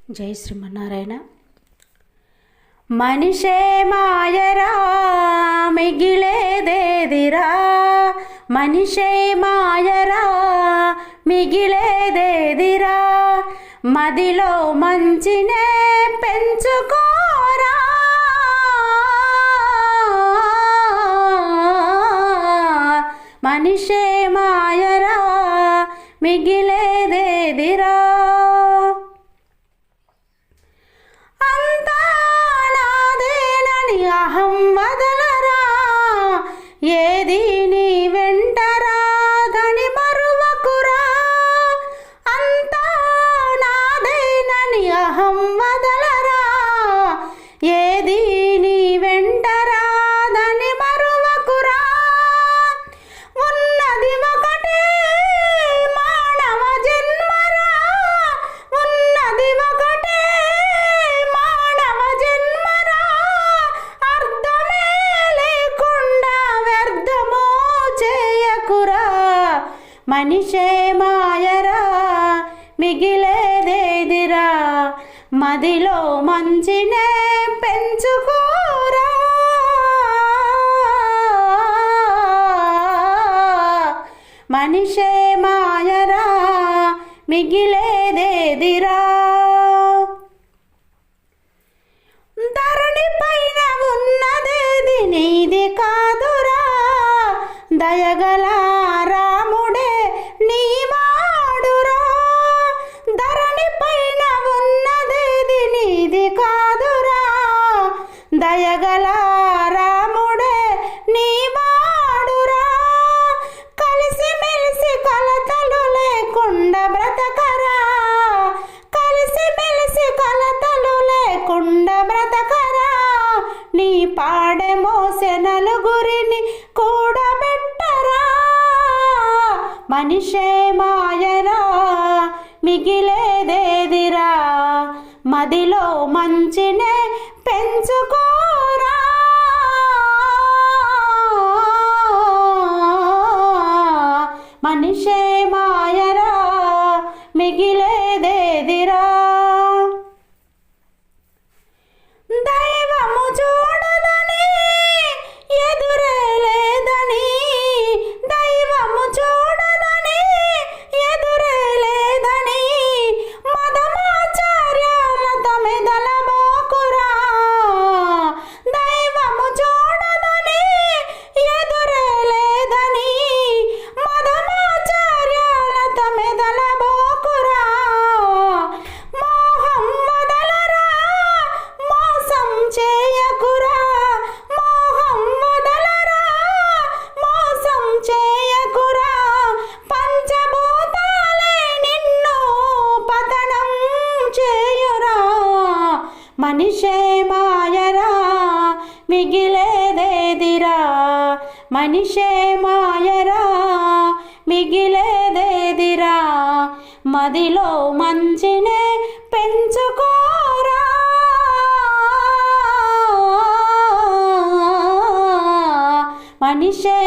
జై శ్రీమన్నారాయణ. మనిషే మాయరా మిగిలేదేదిరా, మనిషే మాయరా మిగిలేదేదిరా, మదిలో మంచినే పెంచుకోరా, మనిషే మాయరా మిగిలేదేదిరా. అంతా నాదేనని అహం వదలరా, ఏది నీ వెంటరా దని మరువకురా. అంతా నాదేనని అహం వదలరా, ఏది నీ వెంటరా దని మరువకురా. ఉన్నది ఒకటే మానవ జన్మరా, ఉన్నది ఒకటే మానవ జన్మరా, అర్థమే లేకుండా వ్యర్థమో చేయకురా, మనిషే మాయరా మిగిలేదేదిరా, మదిలో మంచినే పెంచుకోరా, మనిషే మాయరా మిగిలేదేదిరా. ధరణి పైన ఉన్నదేది నీది కాదురా, దయగల రాముడే నీవాడురా. ధరణి పైన ఉన్నదేది నీది కాదురా, దయగల రాముడే నీవాడురా. కలిసి మెలిసి కలతలు లేకుండా బ్రతకరా, కలిసి మెలిసి కలతలు లేకుండా బ్రతకరా. నీ పాడె మోసె నలుగురిని కూడబెట్టరా, మనిషే మాయరా మిగిలేదేదిరా, మదిలో మంచినే పెంచుకోరా, మనిషే మాయరా మిగిలేదేదిరా. దైవము చూడదని ఎదురే లేదని, దైవము చూడదని ఎదురే లేదని, మదమాచార్య మతమెదలబోకురా. దైవము చూడదని ఎదురే లేదని, మదమాచార్య మతమెదలబోకురా. మోహం వదలరా, మోసం చేయకురా, మోహం వదలరా, మోసం చేయకురా. పంచభూతాలే నిన్ను పతనం చేయురా, మనిషే మాయరా మిగిలేదేదిరా, మనిషే మాయరా మిగిలేదేదిరా, మదిలో మంచినే పెంచుకోరా, మనిషే